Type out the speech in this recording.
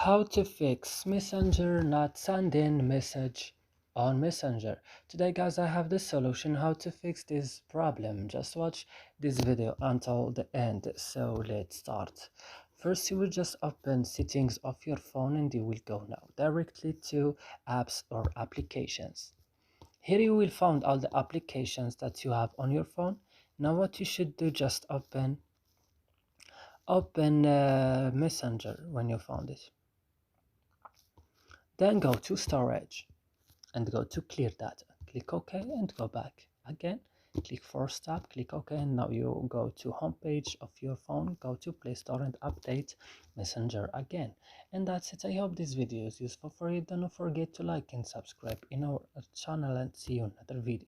How to fix Messenger not sending message on Messenger. Today guys, I have the solution how to fix this problem. Just watch this video until the end. So let's start. First, you will just open settings of your phone and you will go now directly to apps or applications. Here you will find all the applications that you have on your phone. Now what you should do, just open Messenger when you found it. Then go to storage and go to clear data. Click OK and go back again. Click first tab, click OK, and now you go to home page of your phone, go to Play Store and update Messenger again. And that's it. I hope this video is useful for you. Don't forget to like and subscribe in our channel and see you in another video.